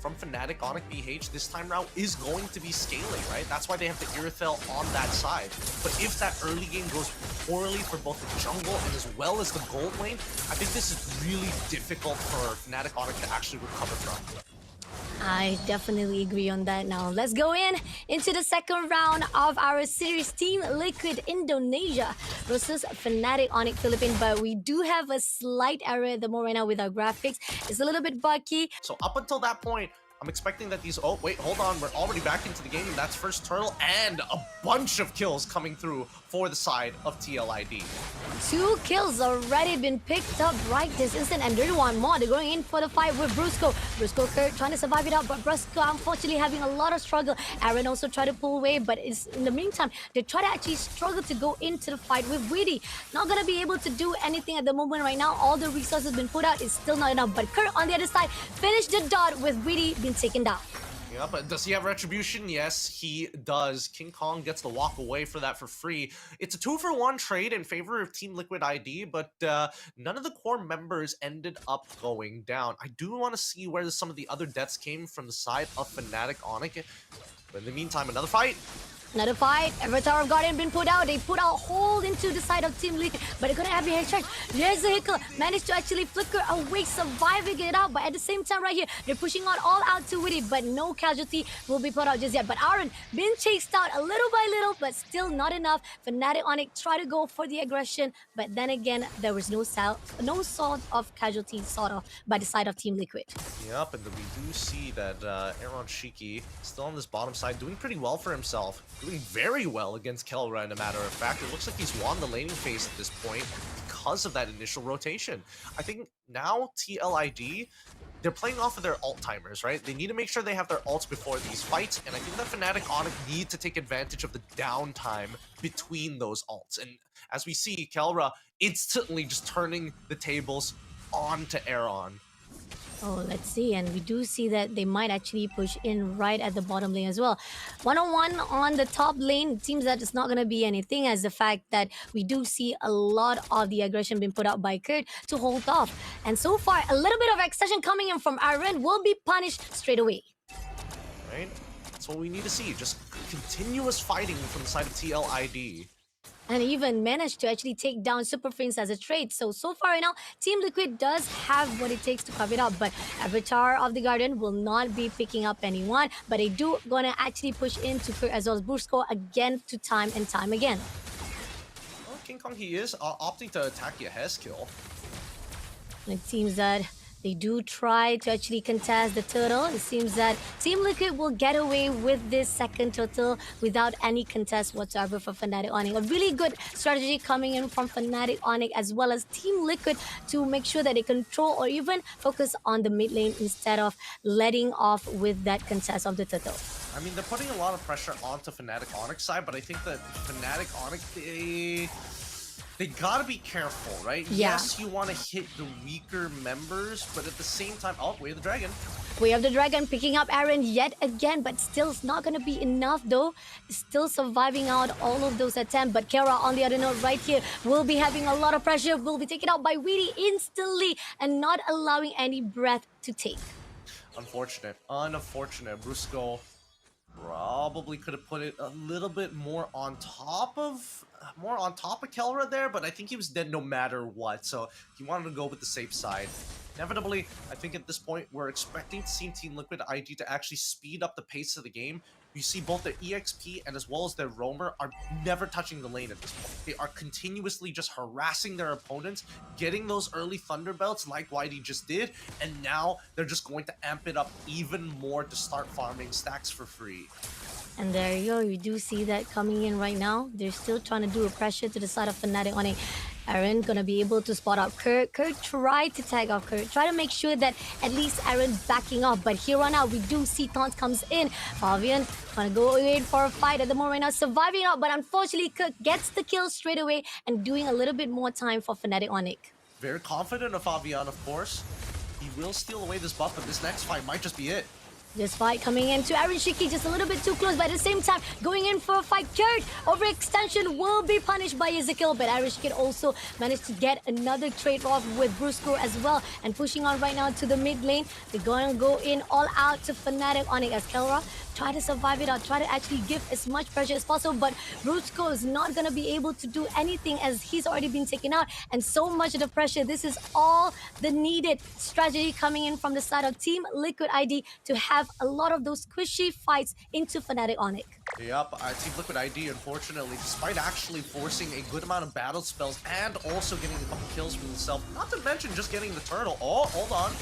from Fnatic Onic BH this time around is going to be scaling, right? That's why they have the Irithel on that side. But if that early game goes poorly for both the jungle and as well as the gold lane, I think this is really difficult for Fnatic Onic to actually recover from. I definitely agree on that. Now let's go into the second round of our series. Team Liquid Indonesia versus Fnatic Onic Philippines. But we do have a slight error at the moment right now with our graphics. It's a little bit buggy. So up until that point, I'm expecting that these... Oh, wait, hold on. We're already back into the game. That's first turtle and a bunch of kills coming through for the side of TLID. 2 kills already been picked up right this instant, and there's one more. They're going in for the fight with Brusco. Brusco trying to survive it out, but Brusco unfortunately having a lot of struggle. Aaron also tried to pull away, but it's, in the meantime, they try to actually struggle to go into the fight with Weedy. Not going to be able to do anything at the moment right now. All the resources been put out. It's still not enough, but Kurt on the other side finished the dot with Weedy being taken down. Yeah, but does he have retribution? Yes, he does. King Kong gets to walk away for that for free. It's a 2-for-1 trade in favor of Team Liquid ID, but none of the core members ended up going down. I do want to see where some of the other deaths came from the side of Fnatic Onic. But in the meantime, another fight. Another fight. Avatar of Guardian been put out. They put out hold into the side of Team Liquid, but they're gonna have a head charge. There's the Hickle. Managed to actually flicker away, surviving it out. But at the same time, right here, they're pushing on all out to Witty, but no casualty will be put out just yet. But Aaron been chased out a little by little, but still not enough. Fnatic Onic try to go for the aggression, but then again, there was no sort of casualty sort of by the side of Team Liquid. Yep, and then we do see that Aaron Shiki still on this bottom side, doing pretty well for himself. Doing very well against Kelra, in a matter of fact. It looks like he's won the laning phase at this point because of that initial rotation. I think now TLID, they're playing off of their ult timers, right? They need to make sure they have their ults before these fights, and I think that Fnatic Onic need to take advantage of the downtime between those ults. And as we see, Kelra instantly just turning the tables onto Aaron. Oh, let's see. And we do see that they might actually push in right at the bottom lane as well. 1-on-1 on the top lane. It seems that it's not going to be anything, as the fact that we do see a lot of the aggression being put out by Kurt to hold off. And so far, a little bit of accession coming in from Aaron will be punished straight away. Right? That's what we need to see. Just continuous fighting from the side of TLID. And even managed to actually take down Super Prince as a trade. So far right now, Team Liquid does have what it takes to cover it up. But Avatar of the Garden will not be picking up anyone. But they do gonna actually push into Kurt as well as Brusco again to time and time again. Well, King Kong, he is opting to attack Yahes kill. And it seems that they do try to actually contest the turtle. It seems that Team Liquid will get away with this second turtle without any contest whatsoever for Fnatic Onic. A really good strategy coming in from Fnatic Onic as well as Team Liquid to make sure that they control or even focus on the mid lane instead of letting off with that contest of the turtle. I mean, they're putting a lot of pressure onto Fnatic Onic's side, but I think that Fnatic Onic, they gotta be careful, right? Yeah. Yes, you want to hit the weaker members, but at the same time... Oh, we have the dragon. We have the dragon picking up Aaron yet again, but still it's not going to be enough though. Still surviving out all of those attempts. But Kara on the other note right here will be having a lot of pressure. Will be taken out by Weedy instantly and not allowing any breath to take. Unfortunate. Unfortunate. Brusco probably could have put it a little bit more on top of Kelra there, but I think he was dead no matter what, so he wanted to go with the safe side. Inevitably, I think at this point we're expecting to see Team Liquid ID to actually speed up the pace of the game. You see both their EXP and as well as their roamer are never touching the lane at this point. They are continuously just harassing their opponents, getting those early Thunderbelts like Whitey just did, and now they're just going to amp it up even more to start farming stacks for free. And there you go, you do see that coming in right now. They're still trying to do a pressure to the side of Fnatic Onic. Aaron gonna be able to spot out Kurt. Kurt tried to tag off Kurt. Try to make sure that at least Aaron backing off. But here on out, we do see Taunt comes in. Fabian gonna go in for a fight at the moment right now, surviving out. But unfortunately, Kurt gets the kill straight away and doing a little bit more time for Fnatic Onic. Very confident of Fabian, of course. He will steal away this buff, but this next fight might just be it. This fight coming into Aaron Shiki just a little bit too close, but at the same time, going in for a fight. Kurt, overextension will be punished by Ezekiel, but Aaron Shiki also managed to get another trade off with Brusco as well. And pushing on right now to the mid lane, they're going to go in all out to Fnatic Onic as Kelra try to survive it out, try to actually give as much pressure as possible, but Brusco is not going to be able to do anything as he's already been taken out, and so much of the pressure. This is all the needed strategy coming in from the side of Team Liquid ID to have a lot of those squishy fights into Fnatic Onic. Yep, Team Liquid ID, unfortunately, despite actually forcing a good amount of battle spells and also getting a couple kills for himself, not to mention just getting the turtle. Oh, hold on.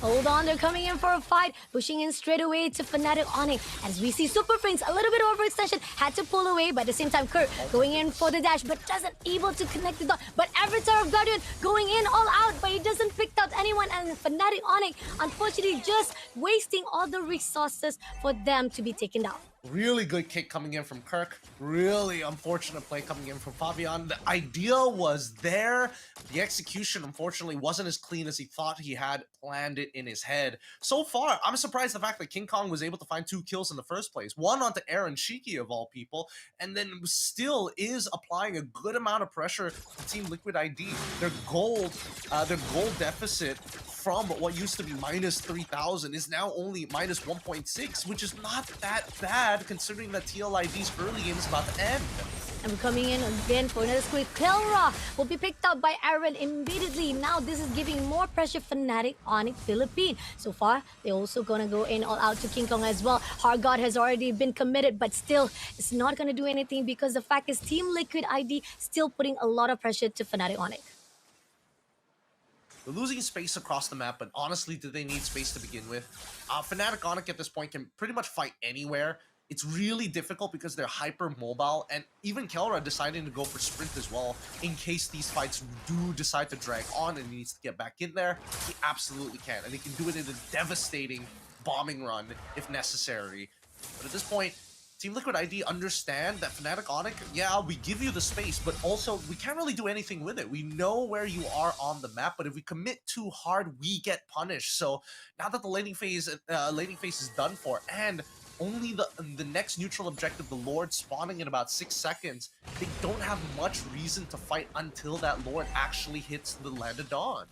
Hold on, they're coming in for a fight, pushing in straight away to Fnatic Onic. As we see Super Prince, a little bit overextension, had to pull away, but at the same time, Kurt going in for the dash, but doesn't able to connect the dot. But Avatar of Guardian going in all out, but he doesn't pick out anyone, and Fnatic Onic, unfortunately, just wasting all the resources for them to be taken down. Really good kick coming in from Kirk. Really unfortunate play coming in from Fabian. The idea was there. The execution, unfortunately, wasn't as clean as he thought he had planned it in his head. So far, I'm surprised the fact that King Kong was able to find 2 kills in the first place. One onto Aaron Shiki, of all people, and then still is applying a good amount of pressure to Team Liquid ID. Their gold deficit from what used to be minus 3,000 is now only minus 1.6, which is not that bad considering that TLID's early game is about to end. And we're coming in again for another squeeze. Kelra will be picked up by Aaron immediately. Now this is giving more pressure Fnatic Onic Philippine. So far, they're also going to go in all out to King Kong as well. Hard God has already been committed, but still, it's not going to do anything because the fact is Team Liquid ID still putting a lot of pressure to Fnatic Onic. They're losing space across the map, but honestly, do they need space to begin with? Fnatic Onic at this point can pretty much fight anywhere. It's really difficult because they're hyper mobile, and even Kelra deciding to go for sprint as well in case these fights do decide to drag on and he needs to get back in there. He absolutely can, and he can do it in a devastating bombing run if necessary. But at this point, Team Liquid ID understand that Fnatic Onic, yeah, we give you the space, but also we can't really do anything with it. We know where you are on the map, but if we commit too hard, we get punished. So now that the laning phase is done for, and only the next neutral objective, the Lord, spawning in about 6 seconds, they don't have much reason to fight until that Lord actually hits the Land of Dawn.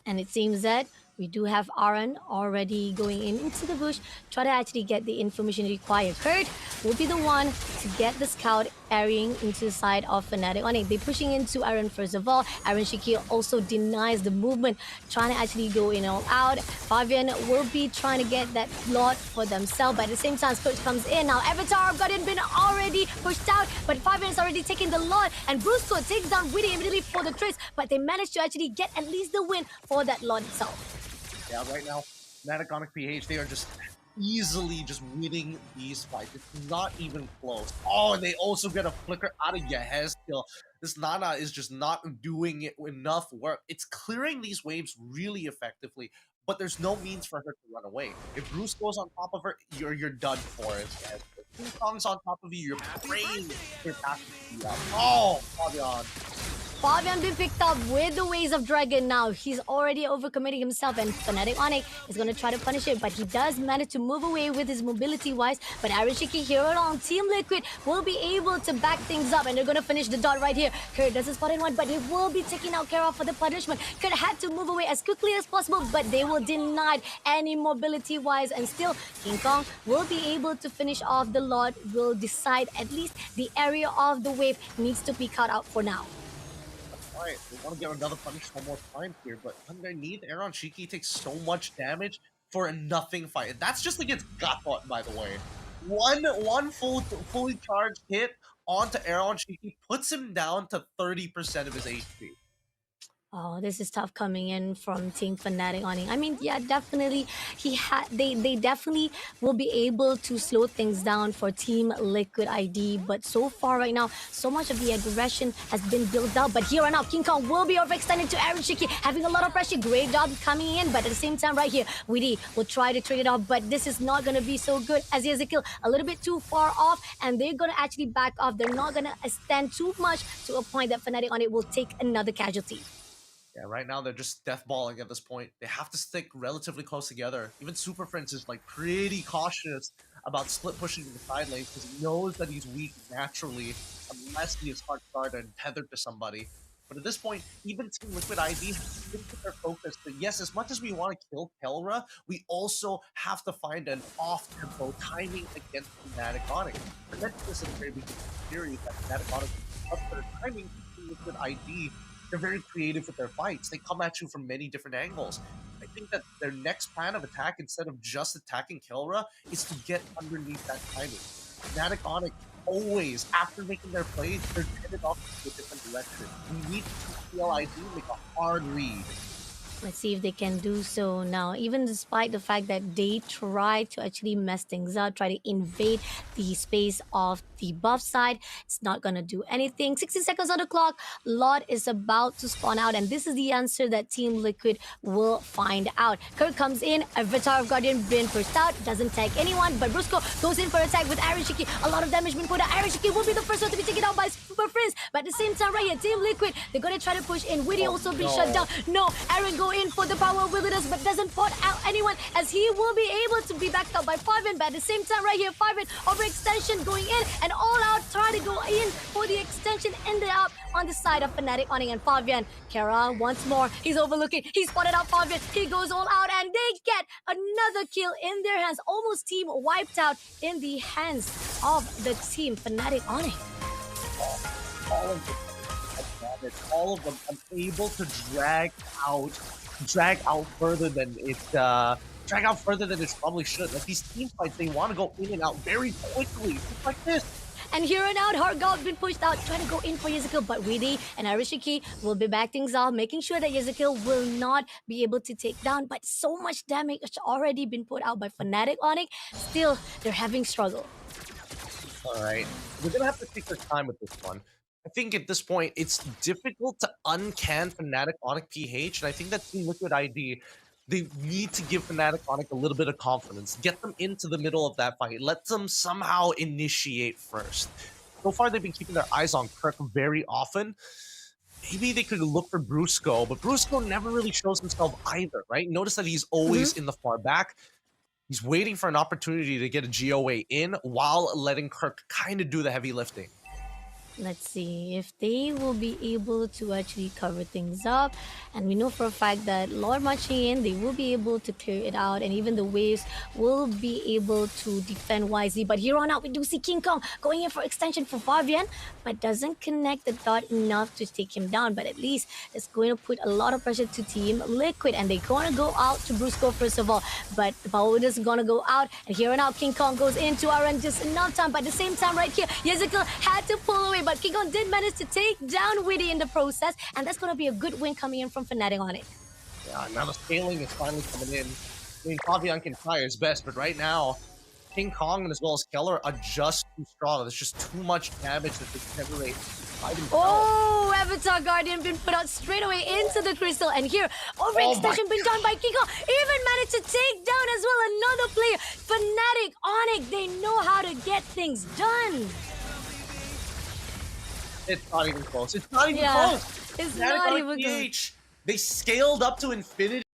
And it seems that we do have Aaron already going into the bush, try to actually get the information required. Kurt will be the one to get the scout airing into the side of Fnatic Onic. They're pushing into Aaron first of all. Aaron Shiki also denies the movement, trying to actually go in all out. Fabian will be trying to get that lot for themselves, but at the same time, Kurt comes in. Now, Avatar of Guardian been already pushed out, but Fabian is already taking the lot, and Brusco takes down Witty immediately for the trace, but they managed to actually get at least the win for that lot itself. Yeah, right now, Fnatic Onic PH, they are just easily just winning these fights. It's not even close. Oh, and they also get a flicker out of Yahez skill. This Nana is just not doing it enough work. It's clearing these waves really effectively, but there's no means for her to run away. If Bruce goes on top of her, you're done for it. If King Kong's on top of you, you're praying for passive to be up. Oh, Fabian. Fabian been picked up with the Ways of Dragon now. He's already overcommitting himself, and Fnatic Onic is going to try to punish it, but he does manage to move away with his mobility-wise. But Aaron Shiki here along Team Liquid will be able to back things up, and they're going to finish the dot right here. Kurt doesn't spot in one, but he will be taking out Kara for the punishment. Kurt had to move away as quickly as possible, but they will deny any mobility-wise, and still King Kong will be able to finish off the lot, will decide at least the area of the wave needs to be cut out for now. Alright, we want to get another punish one more time here, but underneath, Aaron Shiki takes so much damage for a nothing fight. That's just against Gotbot, by the way. One fully charged hit onto Aaron Shiki puts him down to 30% of his HP. Oh, this is tough coming in from Team Fnatic Onic. I mean, yeah, definitely they definitely will be able to slow things down for Team Liquid ID. But so far right now, so much of the aggression has been built up. But here right now, King Kong will be overextended to Aaron Shiki, having a lot of pressure. Great job coming in, but at the same time right here, Witty will try to trade it off, but this is not going to be so good as Ezekiel a little bit too far off, and they're going to actually back off. They're not going to extend too much to a point that Fnatic Onic will take another casualty. Yeah, right now they're just deathballing at this point. They have to stick relatively close together. Even Super Prince is like pretty cautious about split pushing in the side lanes because he knows that he's weak naturally unless he is hard guarded and tethered to somebody. But at this point, even Team Liquid ID has shifted their focus. But yes, as much as we want to kill Kelra, we also have to find an off-tempo timing against Fnatic Onic. I mentioned this in the very beginning of the series that Fnatic Onic up their timing to Team Liquid ID. They're very creative with their fights. They come at you from many different angles. I think that their next plan of attack, instead of just attacking Kelra, is to get underneath that timing. Fnatic Onic always, after making their plays, they're headed off into a different direction. We need to CLID make a hard read. Let's see if they can do so now. Even despite the fact that they try to actually mess things up, try to invade the space of the buff side, it's not going to do anything. 60 seconds on the clock. Lot is about to spawn out, and this is the answer that Team Liquid will find out. Kirk comes in, Avatar of Guardian been pushed out, doesn't tag anyone, but Brusco goes in for attack with Arishiki. A lot of damage been put out. Arishiki will be the first one to be taken out by Super Prince, but at the same time right here, Team Liquid, they're going to try to push in. Witty also been shut down. No, Aaron go in for the power of Wilderness, but doesn't put out anyone as he will be able to be backed up by Fabian. But at the same time right here, Fabian overextension going in and all out try to go in for the extension, ended up on the side of Fnatic, Onic and Fabian. Kara once more, he's overlooking, he spotted out Fabian, he goes all out and they get another kill in their hands. Almost team wiped out in the hands of the team Fnatic, Onic. All of them unable to drag out further than it probably should. Like these team fights, they want to go in and out very quickly, just like this. And here and out, Hargal been pushed out, trying to go in for Yezikiel, but Widi and Arishiki will be back things off, making sure that Yezikiel will not be able to take down. But so much damage has already been put out by Fnatic Onic. Still, they're having struggle. All right, we're gonna have to take our time with this one. I think at this point, it's difficult to uncan Fnatic Onic PH, and I think that Team Liquid ID, they need to give Fnatic Onic a little bit of confidence, get them into the middle of that fight, let them somehow initiate first. So far, they've been keeping their eyes on Kirk very often. Maybe they could look for Brusco, but Brusco never really shows himself either, right? Notice that he's always in the far back. He's waiting for an opportunity to get a GOA in while letting Kirk kind of do the heavy lifting. Let's see if they will be able to actually cover things up. And we know for a fact that Lord marching in, they will be able to clear it out. And even the waves will be able to defend wisely. But here on out, we do see King Kong going in for extension for Fabian, but doesn't connect the dot enough to take him down. But at least it's going to put a lot of pressure to Team Liquid. And they're going to go out to Brusco first of all. But the power is going to go out. And here on out, King Kong goes into Aaron just enough time. But at the same time right here, Yezikiel had to pull away. But King Kong did manage to take down Witty in the process, and that's going to be a good win coming in from Fnatic Onic. Yeah, now the scaling is finally coming in. I mean, Fabian can try his best, but right now, King Kong and as well as Keller are just too strong. There's just too much damage that they can generate by themselves. Oh, Avatar Guardian been put out straight away into the crystal, and here, overextension been done by King Kong. Even managed to take down as well another player. Fnatic Onic, they know how to get things done. It's not even close. It's not even close. It's not even close. PH, they scaled up to infinity.